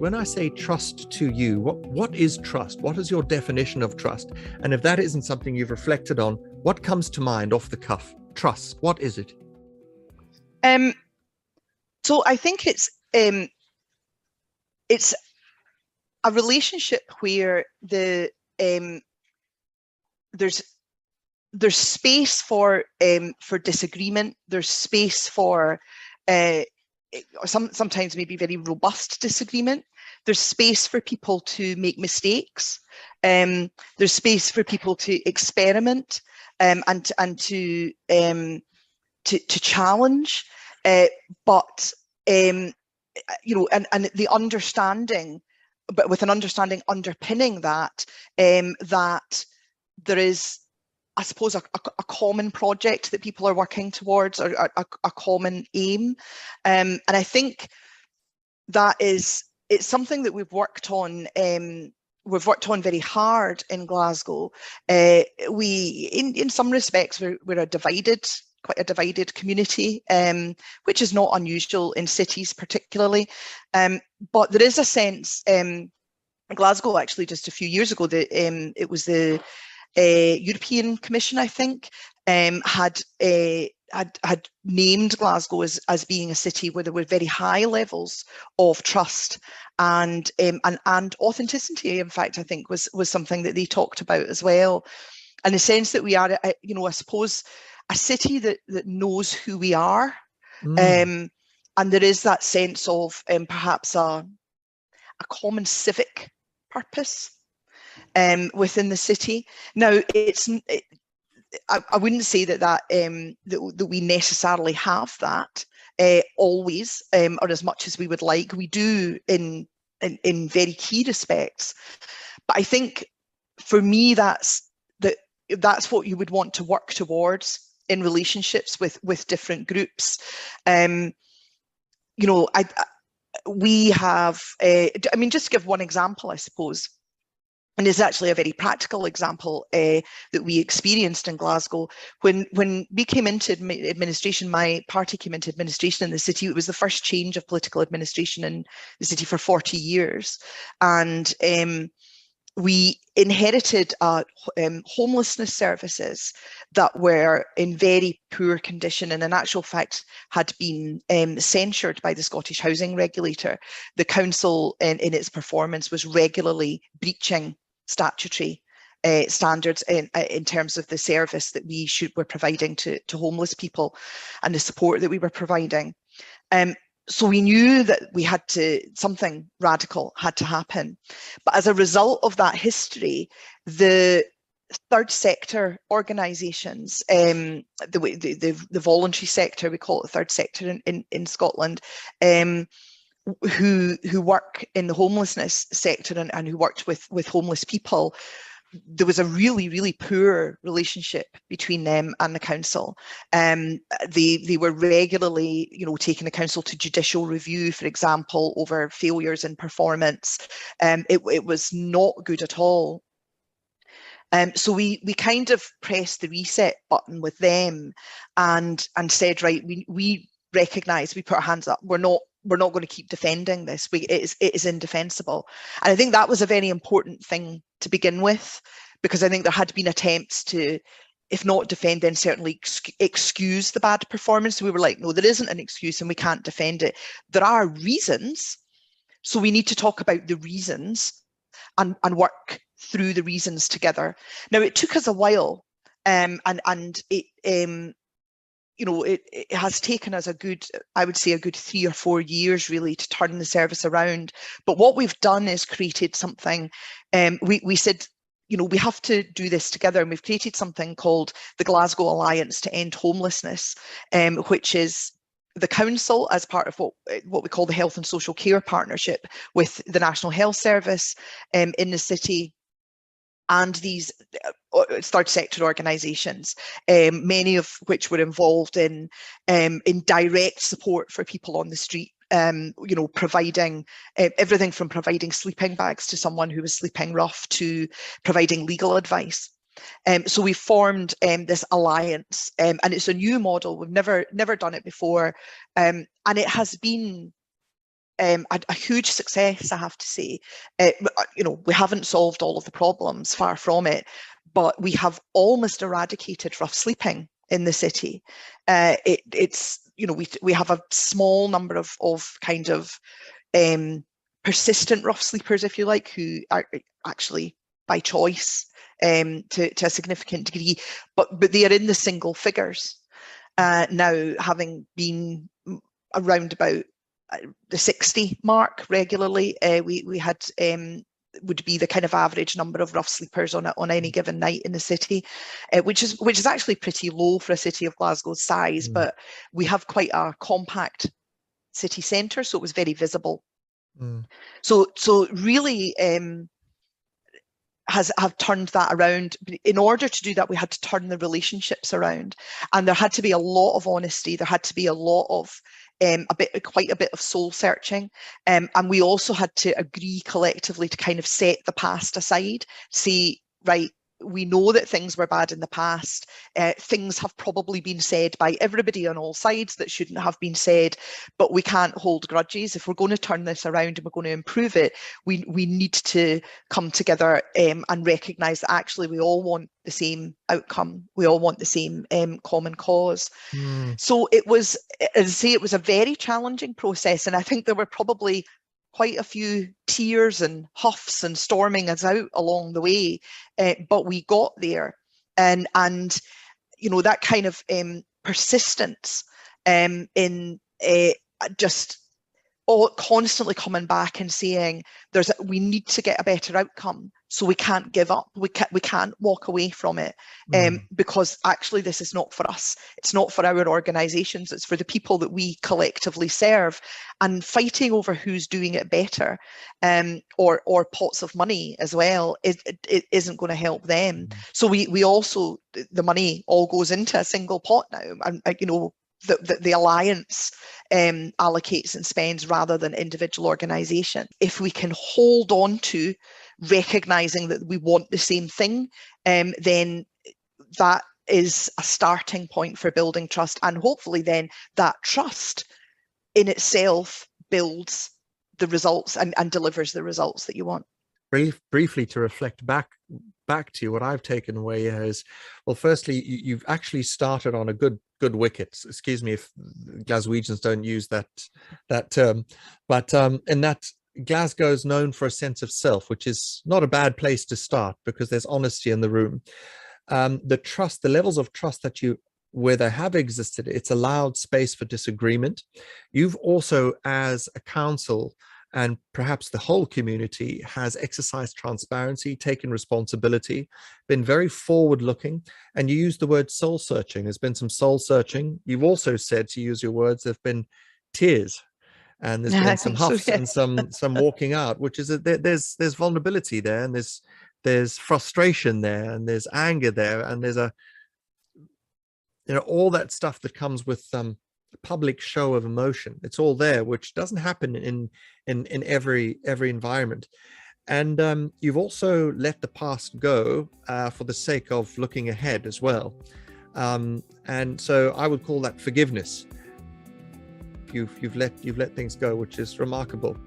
when I say trust to you, what is trust? What is your definition of trust? And if that isn't something you've reflected on, what comes to mind off the cuff? Trust, what is it? So I think it's a relationship where there's space for disagreement. There's space for sometimes maybe very robust disagreement. There's space for people to make mistakes. There's space for people to experiment and to challenge. But you know, and the understanding, but with an understanding underpinning that, that there is, I suppose, a common project that people are working towards, or a common aim. And I think that it's something that we've worked on. We've worked on very hard in Glasgow. In some respects, we're quite a divided community, which is not unusual in cities particularly. But there is a sense, Glasgow actually just a few years ago, that it was the European Commission, I think, had named Glasgow as being a city where there were very high levels of trust and authenticity. In fact, I think was something that they talked about as well. And the sense that we are, you know, I suppose, a city that knows who we are, and there is that sense of perhaps a common civic purpose within the city. Now, I wouldn't say that we necessarily have that always, or as much as we would like. We do in very key respects, but I think for me that's what you would want to work towards in relationships with different groups. You know, we have, I mean, just to give one example, I suppose, and it's actually a very practical example that we experienced in Glasgow. When we came into administration, my party came into administration in the city, it was the first change of political administration in the city for 40 years. And we inherited homelessness services that were in very poor condition, and in actual fact had been censured by the Scottish housing regulator. The council in its performance was regularly breaching statutory standards in terms of the service that were providing to homeless people and the support that we were providing. So we knew that something radical had to happen. But as a result of that history, the third sector organisations, the voluntary sector, we call it the third sector in Scotland, who work in the homelessness sector and who worked with homeless people, there was a really, really poor relationship between them and the council. They were regularly, you know, taking the council to judicial review, for example, over failures in performance. It was not good at all. So we kind of pressed the reset button with them and said, right, we recognise, we put our hands up. We're not going to keep defending this. It is indefensible. And I think that was a very important thing to begin with, because I think there had been attempts to, if not defend, then certainly excuse the bad performance. So we were like, no, there isn't an excuse and we can't defend it. There are reasons. So we need to talk about the reasons and work through the reasons together. Now, it took us a while, and it, you know, it has taken us I would say a good 3 or 4 years really to turn the service around. But what we've done is created something, we said, you know, we have to do this together, and we've created something called the Glasgow Alliance to End Homelessness, which is the council as part of what we call the Health and Social Care Partnership with the National Health Service in the city, and these third sector organisations, many of which were involved in direct support for people on the street, you know, providing everything from providing sleeping bags to someone who was sleeping rough to providing legal advice. So we formed this alliance, and it's a new model. We've never done it before, and it has been a huge success, I have to say. We haven't solved all of the problems, far from it, but we have almost eradicated rough sleeping in the city. We have a small number of kind of persistent rough sleepers, if you like, who are actually by choice to a significant degree, but they are in the single figures now, having been around about the 60 mark regularly. We had would be the kind of average number of rough sleepers on any given night in the city, which is actually pretty low for a city of Glasgow's size. But we have quite a compact city centre, so it was very visible. So really have turned that around. In order to do that, we had to turn the relationships around, and there had to be a lot of honesty. There had to be a lot of quite a bit of soul searching, and we also had to agree collectively to kind of set the past aside, say, right, we know that things were bad in the past. Things have probably been said by everybody on all sides that shouldn't have been said, but we can't hold grudges. If we're going to turn this around and we're going to improve it, we need to come together and recognise that actually we all want the same outcome. We all want the same common cause. So it was, as I say, it was a very challenging process, and I think there were probably quite a few tears and huffs and storming us out along the way, but we got there, and that kind of persistence in just constantly coming back and saying we need to get a better outcome, so we can't give up, we can't walk away from it, because actually this is not for us, it's not for our organisations, it's for the people that we collectively serve, and fighting over who's doing it better, or pots of money as well, it isn't going to help them. So we also, the money all goes into a single pot now, and the alliance allocates and spends rather than individual organisation. If we can hold on to recognising that we want the same thing, then that is a starting point for building trust, and hopefully then that trust in itself builds the results and delivers the results that you want. Briefly to reflect back to you, what I've taken away is, well, firstly, you've actually started on a good wicket. Excuse me if Glaswegians don't use that term, but in that Glasgow is known for a sense of self, which is not a bad place to start because there's honesty in the room. The levels of trust where they have existed, it's allowed space for disagreement. You've also, as a council, and perhaps the whole community, has exercised transparency, taken responsibility, been very forward-looking, and you used the word soul-searching. There's been some soul-searching. You've also said, to use your words, there've been tears, and there's been some huffs and some walking out, which is there's vulnerability there, and there's frustration there, and there's anger there, and there's all that stuff that comes with public show of emotion. It's all there, which doesn't happen in every environment. And you've also let the past go for the sake of looking ahead as well. And so I would call that forgiveness. You've let things go, which is remarkable.